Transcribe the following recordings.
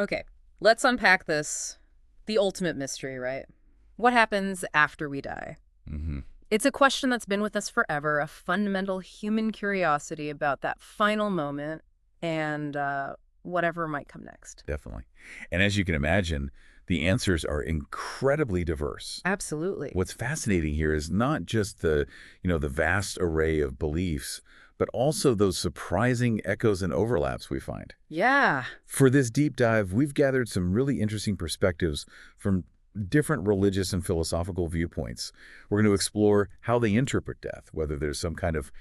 Okay, let's unpack this. The ultimate mystery, right? What happens after we die? Hmm. It's a question that's been with us forever, a fundamental human curiosity about that final moment and whatever might come next. Definitely. And as you can imagine, the answers are incredibly diverse. Absolutely. What's fascinating here is not just the vast array of beliefs, but also those surprising echoes and overlaps we find. Yeah. For this deep dive, we've gathered some really interesting perspectives from different religious and philosophical viewpoints. We're going to explore how they interpret death, whether there's some kind of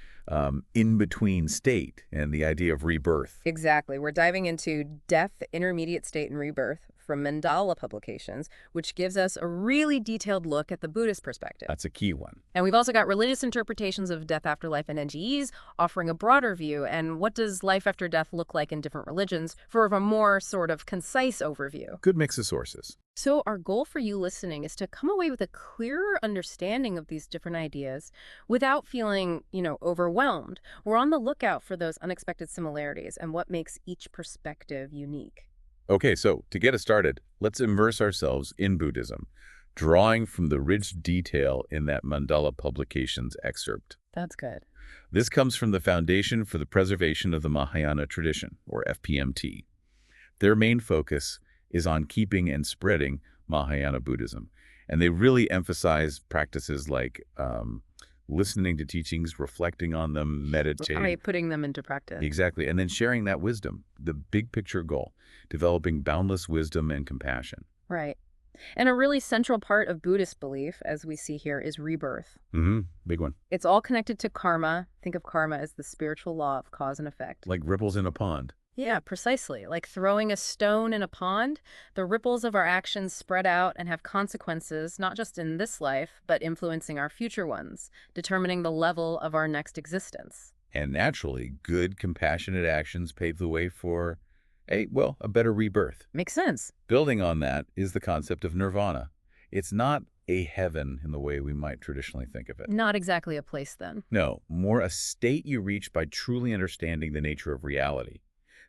in-between state and the idea of rebirth. Exactly. We're diving into Death, Intermediate State, and Rebirth from Mandala Publications, which gives us a really detailed look at the Buddhist perspective. That's a key one. And we've also got religious interpretations of death, afterlife, and NGEs, offering a broader view. And what does life after death look like in different religions for a more sort of concise overview? Good mix of sources. So our goal for you listening is to come away with a clearer understanding of these different ideas without feeling, overwhelmed. We're on the lookout for those unexpected similarities and what makes each perspective unique. Okay, so to get us started, let's immerse ourselves in Buddhism, drawing from the rich detail in that Mandala Publications excerpt. That's good. This comes from the Foundation for the Preservation of the Mahayana Tradition, or FPMT. Their main focus is on keeping and spreading Mahayana Buddhism, and they really emphasize practices like listening to teachings, reflecting on them, meditating. Right, putting them into practice. Exactly, and then sharing that wisdom, the big picture goal, developing boundless wisdom and compassion. Right. And a really central part of Buddhist belief, as we see here, is rebirth. Big one. It's all connected to karma. Think of karma as the spiritual law of cause and effect. Like ripples in a pond. Yeah, precisely. Like throwing a stone in a pond, the ripples of our actions spread out and have consequences, not just in this life, but influencing our future ones, determining the level of our next existence. And naturally, good, compassionate actions pave the way for a better rebirth. Makes sense. Building on that is the concept of nirvana. It's not a heaven in the way we might traditionally think of it. Not exactly a place then. No, more a state you reach by truly understanding the nature of reality.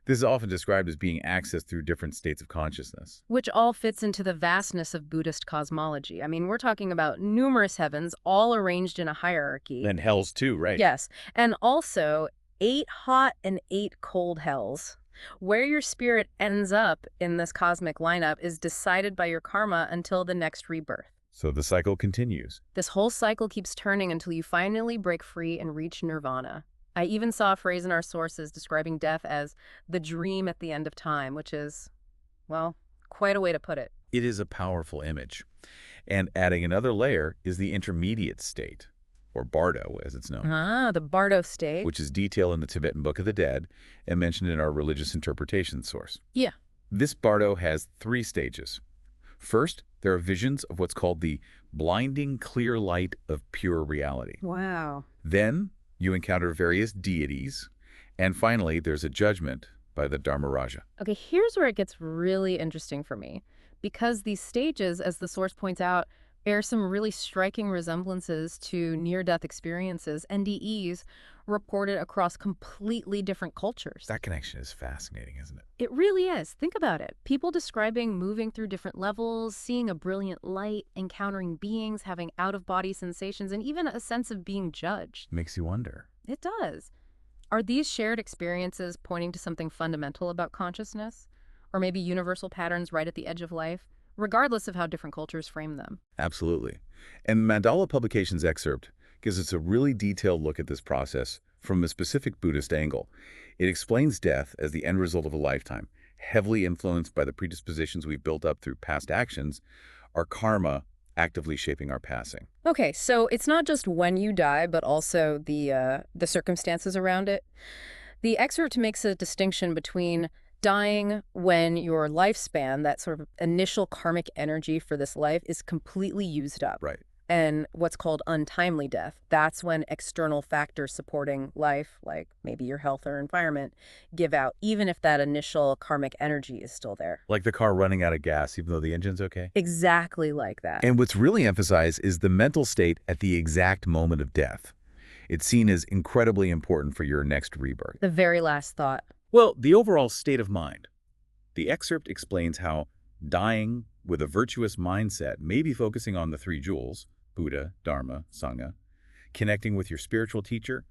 This is often described as being accessed through different states of consciousness. Which all fits into the vastness of Buddhist cosmology. I mean, we're talking about numerous heavens, all arranged in a hierarchy. And hells too, right? Yes, and also 8 hot and 8 cold hells. Where your spirit ends up in this cosmic lineup is decided by your karma until the next rebirth. So the cycle continues. This whole cycle keeps turning until you finally break free and reach nirvana. I even saw a phrase in our sources describing death as the dream at the end of time, which is, well, quite a way to put it. It is a powerful image. And adding another layer is the intermediate state, or bardo, as it's known. Ah, the Bardo state. Which is detailed in the Tibetan Book of the Dead and mentioned in our religious interpretation source. Yeah. This bardo has 3 stages. First, there are visions of what's called the blinding clear light of pure reality. Wow. Then you encounter various deities, and finally there's a judgment by the Dharmaraja. Okay, here's where it gets really interesting for me. Because these stages, as the source points out, bear some really striking resemblances to near-death experiences, NDEs, reported across completely different cultures. That connection is fascinating, isn't it? It really is. Think about it. People describing moving through different levels, seeing a brilliant light, encountering beings, having out-of-body sensations, and even a sense of being judged. Makes you wonder. It does. Are these shared experiences pointing to something fundamental about consciousness? Or maybe universal patterns right at the edge of life, regardless of how different cultures frame them? Absolutely. And Mandala Publications excerpt gives us a really detailed look at this process from a specific Buddhist angle. It explains death as the end result of a lifetime, heavily influenced by the predispositions we've built up through past actions, our karma actively shaping our passing. Okay, so it's not just when you die, but also the circumstances around it. The excerpt makes a distinction between dying when your lifespan, that sort of initial karmic energy for this life, is completely used up. Right. And what's called untimely death. That's when external factors supporting life, like maybe your health or environment, give out, even if that initial karmic energy is still there. Like the car running out of gas, even though the engine's okay. Exactly like that. And what's really emphasized is the mental state at the exact moment of death. It's seen as incredibly important for your next rebirth. The very last thought. Well, the overall state of mind. The excerpt explains how dying with a virtuous mindset may be focusing on the three jewels, Buddha, Dharma, Sangha, connecting with your spiritual teacher,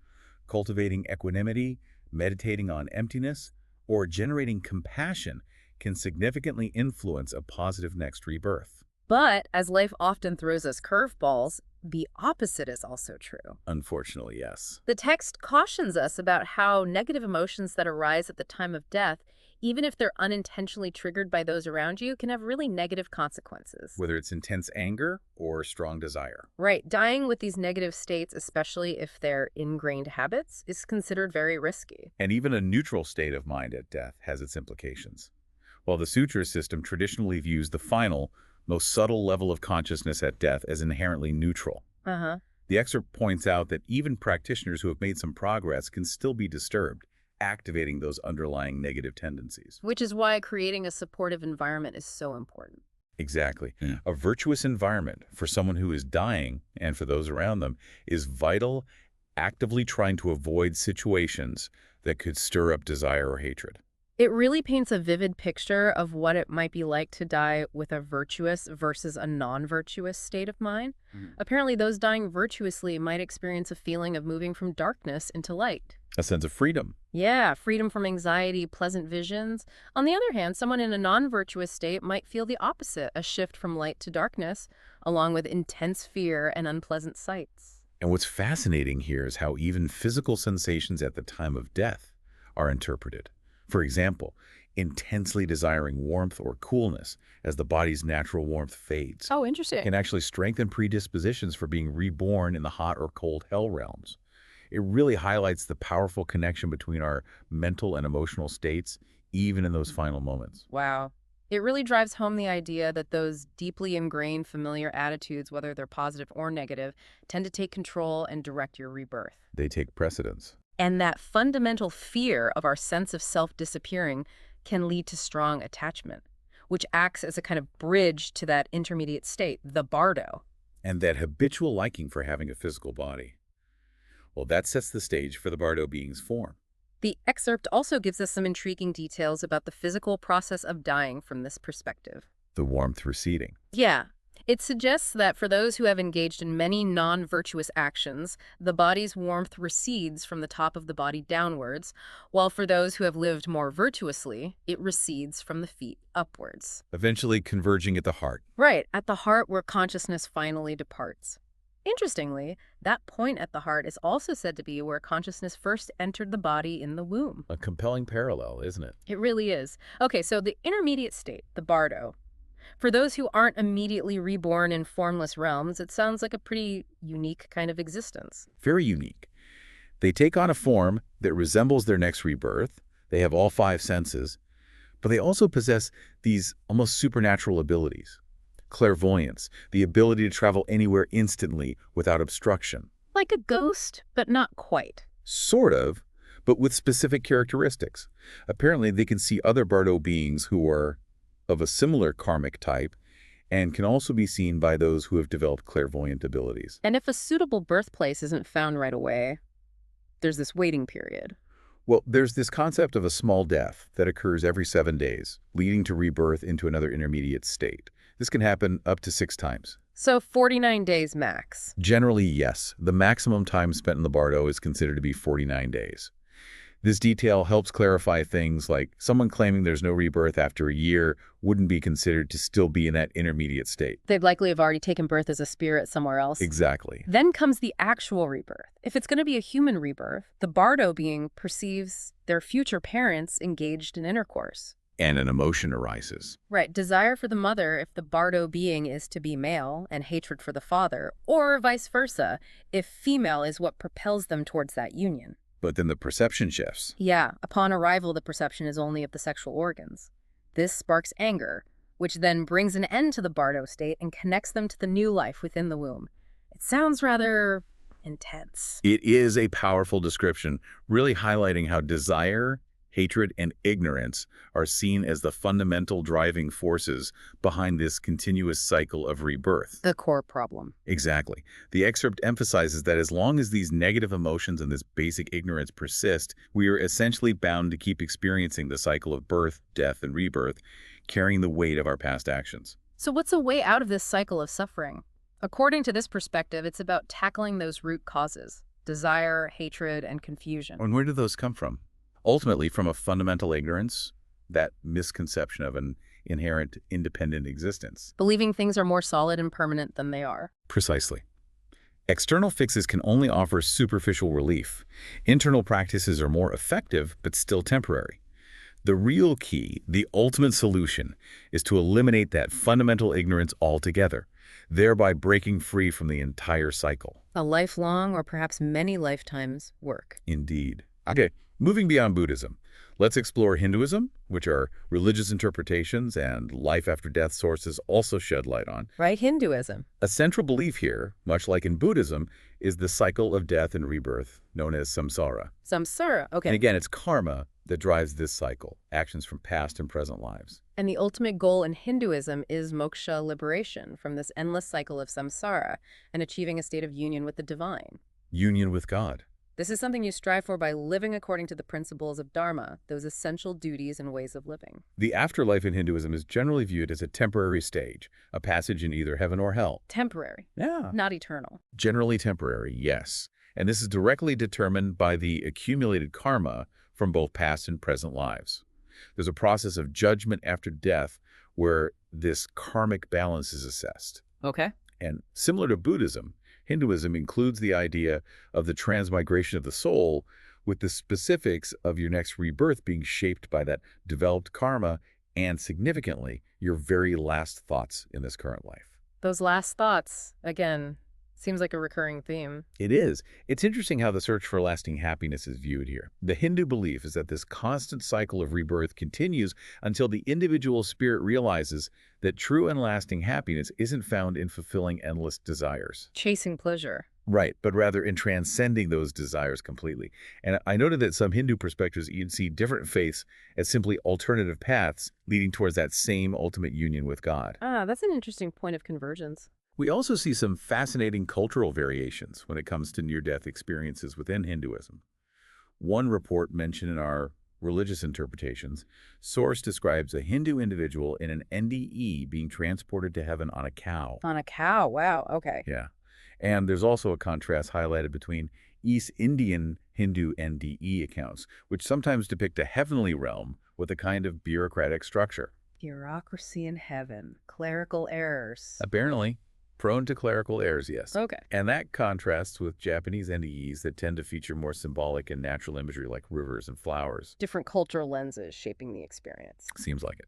cultivating equanimity, meditating on emptiness, or generating compassion can significantly influence a positive next rebirth. But as life often throws us curveballs, the opposite is also true. Unfortunately, yes. The text cautions us about how negative emotions that arise at the time of death, even if they're unintentionally triggered by those around you, can have really negative consequences. Whether it's intense anger or strong desire. Right, dying with these negative states, especially if they're ingrained habits, is considered very risky. And even a neutral state of mind at death has its implications. While the sutra system traditionally views the final, most subtle level of consciousness at death as inherently neutral, Uh-huh. the excerpt points out that even practitioners who have made some progress can still be disturbed, activating those underlying negative tendencies. Which is why creating a supportive environment is so important. Exactly. A virtuous environment for someone who is dying and for those around them is vital, actively trying to avoid situations that could stir up desire or hatred. It really paints a vivid picture of what it might be like to die with a virtuous versus a non-virtuous state of mind. Apparently, those dying virtuously might experience a feeling of moving from darkness into light. A sense of freedom. Yeah, freedom from anxiety, pleasant visions. On the other hand, someone in a non-virtuous state might feel the opposite, a shift from light to darkness, along with intense fear and unpleasant sights. And what's fascinating here is how even physical sensations at the time of death are interpreted. For example, intensely desiring warmth or coolness as the body's natural warmth fades Oh, interesting. can actually strengthen predispositions for being reborn in the hot or cold hell realms. It really highlights the powerful connection between our mental and emotional states, even in those final moments. Wow. It really drives home the idea that those deeply ingrained familiar attitudes, whether they're positive or negative, tend to take control and direct your rebirth. They take precedence. And that fundamental fear of our sense of self disappearing can lead to strong attachment, which acts as a kind of bridge to that intermediate state, the bardo. And that habitual liking for having a physical body. Well, that sets the stage for the Bardo being's form. The excerpt also gives us some intriguing details about the physical process of dying from this perspective. The warmth receding. Yeah. It suggests that for those who have engaged in many non-virtuous actions, the body's warmth recedes from the top of the body downwards, while for those who have lived more virtuously, it recedes from the feet upwards. Eventually converging at the heart. Right, at the heart where consciousness finally departs. Interestingly, that point at the heart is also said to be where consciousness first entered the body in the womb. A compelling parallel, isn't it? It really is. Okay, so the intermediate state, the bardo. For those who aren't immediately reborn in formless realms, it sounds like a pretty unique kind of existence. Very unique. They take on a form that resembles their next rebirth. They have all five senses, but they also possess these almost supernatural abilities. Clairvoyance, the ability to travel anywhere instantly without obstruction. Like a ghost, but not quite. Sort of, but with specific characteristics. Apparently, they can see other Bardo beings who are of a similar karmic type and can also be seen by those who have developed clairvoyant abilities. And if a suitable birthplace isn't found right away, there's this waiting period. Well, there's this concept of a small death that occurs every 7 days, leading to rebirth into another intermediate state. This can happen up to 6 times. So 49 days max. Generally, yes. The maximum time spent in the Bardo is considered to be 49 days. This detail helps clarify things like someone claiming there's no rebirth after a year wouldn't be considered to still be in that intermediate state. They'd likely have already taken birth as a spirit somewhere else. Exactly. Then comes the actual rebirth. If it's going to be a human rebirth, the bardo being perceives their future parents engaged in intercourse. And an emotion arises. Right, desire for the mother if the bardo being is to be male, and hatred for the father, or vice versa, if female is what propels them towards that union. But then the perception shifts. Yeah, upon arrival, the perception is only of the sexual organs. This sparks anger, which then brings an end to the bardo state and connects them to the new life within the womb. It sounds rather intense. It is a powerful description, really highlighting how desire, hatred, and ignorance are seen as the fundamental driving forces behind this continuous cycle of rebirth. The core problem. Exactly. The excerpt emphasizes that as long as these negative emotions and this basic ignorance persist, we are essentially bound to keep experiencing the cycle of birth, death, and rebirth, carrying the weight of our past actions. So what's a way out of this cycle of suffering? According to this perspective, it's about tackling those root causes: desire, hatred, and confusion. And where do those come from? Ultimately, from a fundamental ignorance, that misconception of an inherent independent existence. Believing things are more solid and permanent than they are. Precisely. External fixes can only offer superficial relief. Internal practices are more effective, but still temporary. The real key, the ultimate solution, is to eliminate that fundamental ignorance altogether, thereby breaking free from the entire cycle. A lifelong, or perhaps many lifetimes, work. Indeed. Okay, moving beyond Buddhism, let's explore Hinduism, which are religious interpretations and life-after-death sources also shed light on. Right, Hinduism. A central belief here, much like in Buddhism, is the cycle of death and rebirth, known as samsara. Samsara, okay. And again, it's karma that drives this cycle, actions from past and present lives. And the ultimate goal in Hinduism is moksha, liberation from this endless cycle of samsara and achieving a state of union with the divine. Union with God. This is something you strive for by living according to the principles of Dharma, those essential duties and ways of living. The afterlife in Hinduism is generally viewed as a temporary stage, a passage in either heaven or hell. Temporary. Yeah. Not eternal. Generally temporary, yes. And this is directly determined by the accumulated karma from both past and present lives. There's a process of judgment after death where this karmic balance is assessed. Okay. And similar to Buddhism, Hinduism includes the idea of the transmigration of the soul, with the specifics of your next rebirth being shaped by that developed karma and, significantly, your very last thoughts in this current life. Those last thoughts, again, seems like a recurring theme. It is. It's interesting how the search for lasting happiness is viewed here. The Hindu belief is that this constant cycle of rebirth continues until the individual spirit realizes that true and lasting happiness isn't found in fulfilling endless desires. Chasing pleasure. Right, but rather in transcending those desires completely. And I noted that some Hindu perspectives even see different faiths as simply alternative paths leading towards that same ultimate union with God. Ah, that's an interesting point of convergence. We also see some fascinating cultural variations when it comes to near-death experiences within Hinduism. One report mentioned in our religious interpretations, source describes a Hindu individual in an NDE being transported to heaven on a cow. On a cow, wow, okay. Yeah. And there's also a contrast highlighted between East Indian Hindu NDE accounts, which sometimes depict a heavenly realm with a kind of bureaucratic structure. Bureaucracy in heaven, clerical errors. Apparently. Prone to clerical errors, yes. Okay. And that contrasts with Japanese NDEs that tend to feature more symbolic and natural imagery like rivers and flowers. Different cultural lenses shaping the experience. Seems like it.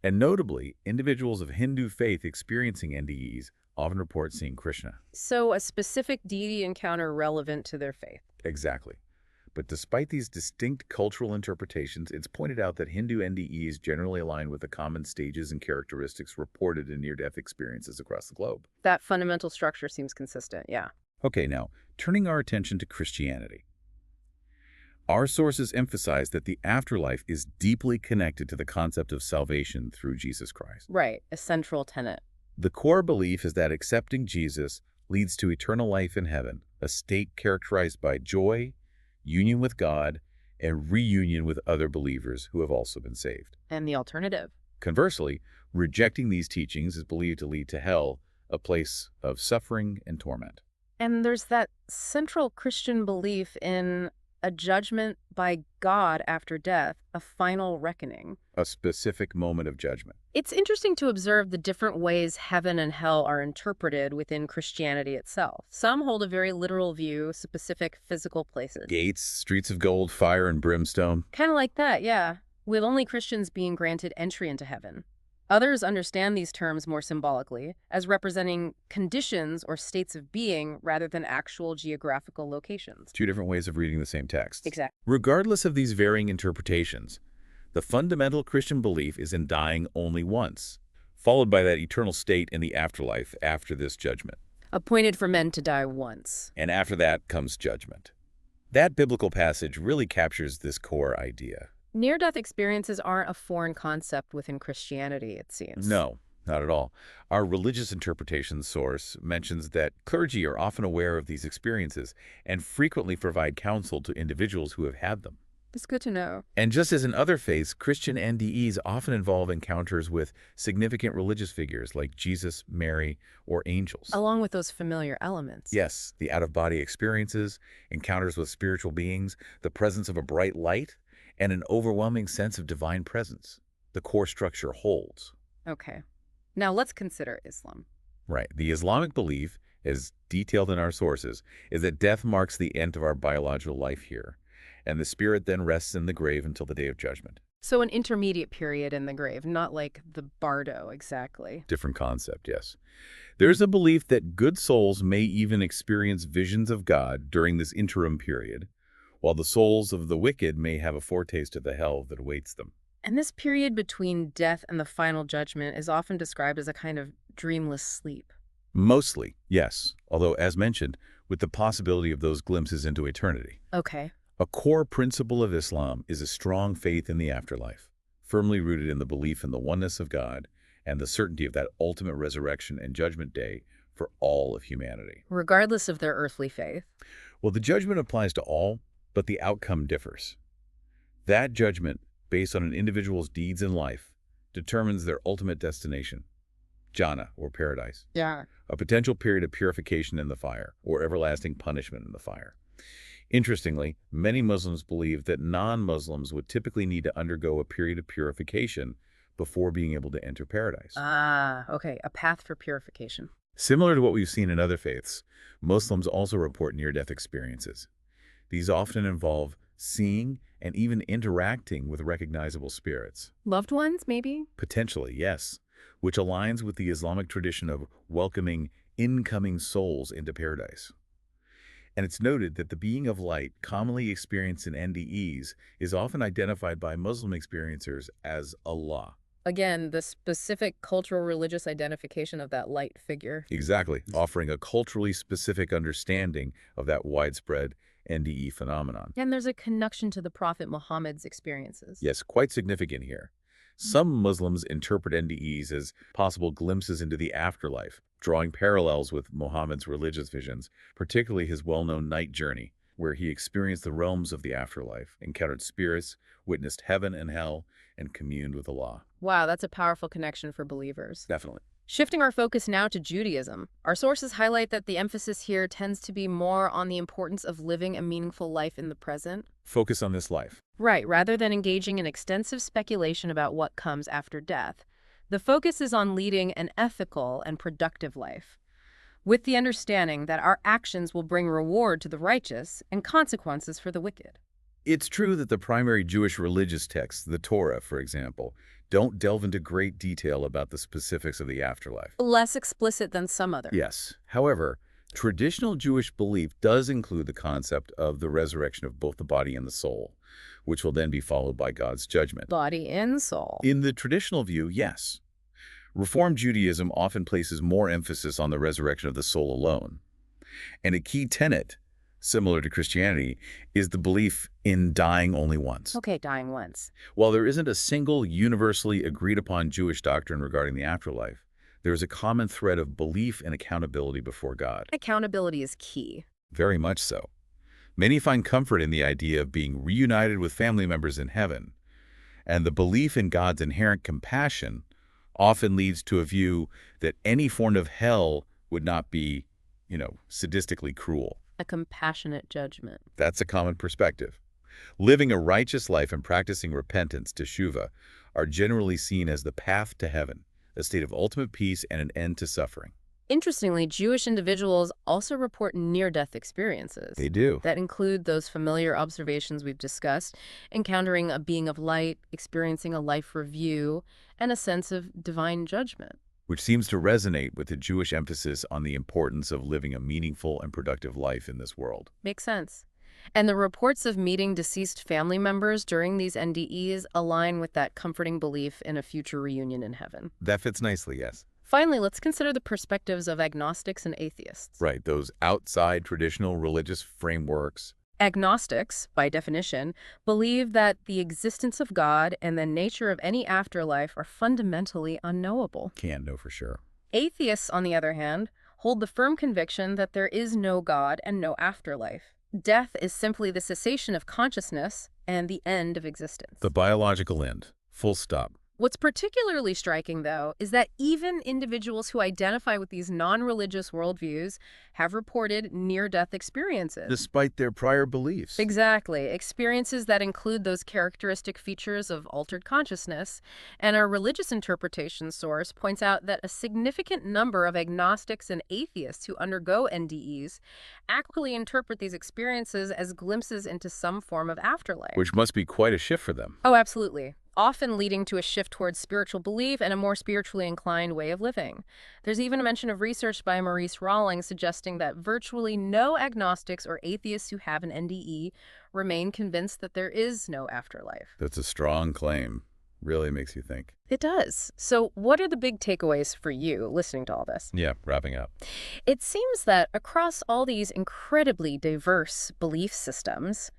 And notably, individuals of Hindu faith experiencing NDEs often report seeing Krishna. So a specific deity encounter relevant to their faith. Exactly. But despite these distinct cultural interpretations, it's pointed out that Hindu NDEs generally align with the common stages and characteristics reported in near-death experiences across the globe. That fundamental structure seems consistent, yeah. Okay, now, turning our attention to Christianity. Our sources emphasize that the afterlife is deeply connected to the concept of salvation through Jesus Christ. Right, a central tenet. The core belief is that accepting Jesus leads to eternal life in heaven, a state characterized by joy, union with God, and reunion with other believers who have also been saved. And the alternative? Conversely, rejecting these teachings is believed to lead to hell, a place of suffering and torment. And there's that central Christian belief in a judgment by God after death, a final reckoning. A specific moment of judgment. It's interesting to observe the different ways heaven and hell are interpreted within Christianity itself. Some hold a very literal view, specific physical places. Gates, streets of gold, fire, and brimstone. Kind of like that, yeah, with only Christians being granted entry into heaven. Others understand these terms more symbolically, as representing conditions or states of being rather than actual geographical locations. Two different ways of reading the same text. Exactly. Regardless of these varying interpretations, the fundamental Christian belief is in dying only once, followed by that eternal state in the afterlife after this judgment. Appointed for men to die once. And after that comes judgment. That biblical passage really captures this core idea. Near-death experiences aren't a foreign concept within Christianity, it seems. No, not at all. Our religious interpretation source mentions that clergy are often aware of these experiences and frequently provide counsel to individuals who have had them. It's good to know. And just as in other faiths, Christian NDEs often involve encounters with significant religious figures like Jesus, Mary, or angels. Along with those familiar elements. Yes, the out-of-body experiences, encounters with spiritual beings, the presence of a bright light, and an overwhelming sense of divine presence. The core structure holds. Okay. Now let's consider Islam. Right. The Islamic belief, as detailed in our sources, is that death marks the end of our biological life here, and the spirit then rests in the grave until the day of judgment. So an intermediate period in the grave, not like the bardo exactly. Different concept, yes. There's a belief that good souls may even experience visions of God during this interim period, while the souls of the wicked may have a foretaste of the hell that awaits them. And this period between death and the final judgment is often described as a kind of dreamless sleep. Mostly, yes, although, as mentioned, with the possibility of those glimpses into eternity. Okay. A core principle of Islam is a strong faith in the afterlife, firmly rooted in the belief in the oneness of God and the certainty of that ultimate resurrection and judgment day for all of humanity. Regardless of their earthly faith. Well, the judgment applies to all, but the outcome differs. That judgment, based on an individual's deeds in life, determines their ultimate destination, Jannah, or paradise, Yeah. a potential period of purification in the fire, or everlasting punishment in the fire. Interestingly, many Muslims believe that non-Muslims would typically need to undergo a period of purification before being able to enter paradise. Ah, okay. A path for purification. Similar to what we've seen in other faiths, Muslims also report near-death experiences. These often involve seeing and even interacting with recognizable spirits. Loved ones, maybe? Potentially, yes, which aligns with the Islamic tradition of welcoming incoming souls into paradise. And it's noted that the being of light commonly experienced in NDEs is often identified by Muslim experiencers as Allah. Again, the specific cultural religious identification of that light figure. Exactly, offering a culturally specific understanding of that widespread NDE phenomenon. And there's a connection to the Prophet Muhammad's experiences. Yes, quite significant here. Some Muslims interpret NDEs as possible glimpses into the afterlife, drawing parallels with Muhammad's religious visions, particularly his well-known night journey, where he experienced the realms of the afterlife, encountered spirits, witnessed heaven and hell, and communed with Allah. Wow, that's a powerful connection for believers. Definitely. Shifting our focus now to Judaism, our sources highlight that the emphasis here tends to be more on the importance of living a meaningful life in the present. Focus on this life. Right, rather than engaging in extensive speculation about what comes after death. The focus is on leading an ethical and productive life, with the understanding that our actions will bring reward to the righteous and consequences for the wicked. It's true that the primary Jewish religious texts, the Torah, for example, don't delve into great detail about the specifics of the afterlife. Less explicit than some other. Yes. However, traditional Jewish belief does include the concept of the resurrection of both the body and the soul, which will then be followed by God's judgment. Body and soul. In the traditional view, yes. Reform Judaism often places more emphasis on the resurrection of the soul alone. And a key tenet, similar to Christianity, is the belief in dying only once. Okay, dying once. While there isn't a single universally agreed upon Jewish doctrine regarding the afterlife, there is a common thread of belief and accountability before God. Accountability is key. Very much so. Many find comfort in the idea of being reunited with family members in heaven, and the belief in God's inherent compassion often leads to a view that any form of hell would not be, sadistically cruel. A compassionate judgment. That's a common perspective. Living a righteous life and practicing repentance, teshuvah, are generally seen as the path to heaven, a state of ultimate peace and an end to suffering. Interestingly, Jewish individuals also report near-death experiences. They do. That include those familiar observations we've discussed, encountering a being of light, experiencing a life review, and a sense of divine judgment. Which seems to resonate with the Jewish emphasis on the importance of living a meaningful and productive life in this world. Makes sense. And the reports of meeting deceased family members during these NDEs align with that comforting belief in a future reunion in heaven. That fits nicely, yes. Finally, let's consider the perspectives of agnostics and atheists. Right, those outside traditional religious frameworks. Agnostics, by definition, believe that the existence of God and the nature of any afterlife are fundamentally unknowable. Can't know for sure. Atheists, on the other hand, hold the firm conviction that there is no God and no afterlife. Death is simply the cessation of consciousness and the end of existence. The biological end. Full stop. What's particularly striking, though, is that even individuals who identify with these non-religious worldviews have reported near-death experiences. Despite their prior beliefs. Exactly. Experiences that include those characteristic features of altered consciousness. And our religious interpretation source points out that a significant number of agnostics and atheists who undergo NDEs actually interpret these experiences as glimpses into some form of afterlife. Which must be quite a shift for them. Oh, absolutely. Often leading to a shift towards spiritual belief and a more spiritually inclined way of living. There's even a mention of research by Maurice Rawlings suggesting that virtually no agnostics or atheists who have an NDE remain convinced that there is no afterlife. That's a strong claim. Really makes you think. It does. So what are the big takeaways for you listening to all this? Yeah, wrapping up. It seems that across all these incredibly diverse belief systems,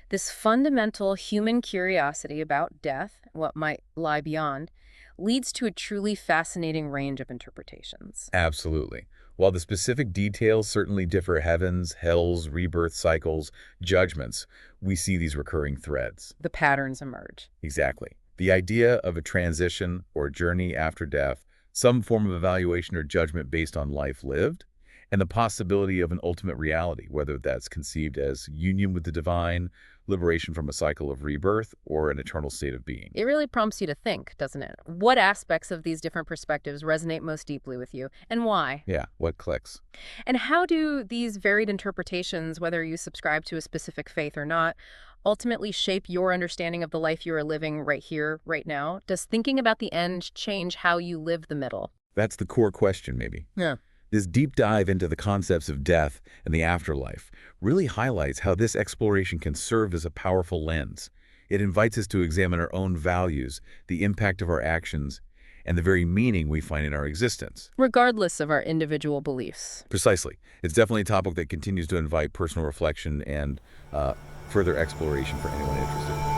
this fundamental human curiosity about death, what might lie beyond, leads to a truly fascinating range of interpretations. Absolutely. While the specific details certainly differ, heavens, hells, rebirth cycles, judgments, we see these recurring threads. The patterns emerge. Exactly. The idea of a transition or journey after death, some form of evaluation or judgment based on life lived, and the possibility of an ultimate reality, whether that's conceived as union with the divine, liberation from a cycle of rebirth, or an eternal state of being. It really prompts you to think, doesn't it? What aspects of these different perspectives resonate most deeply with you, and why? Yeah, what clicks? And how do these varied interpretations, whether you subscribe to a specific faith or not, ultimately shape your understanding of the life you are living right here, right now? Does thinking about the end change how you live the middle? That's the core question, maybe. Yeah. This deep dive into the concepts of death and the afterlife really highlights how this exploration can serve as a powerful lens. It invites us to examine our own values, the impact of our actions, and the very meaning we find in our existence. Regardless of our individual beliefs. Precisely. It's definitely a topic that continues to invite personal reflection and further exploration for anyone interested.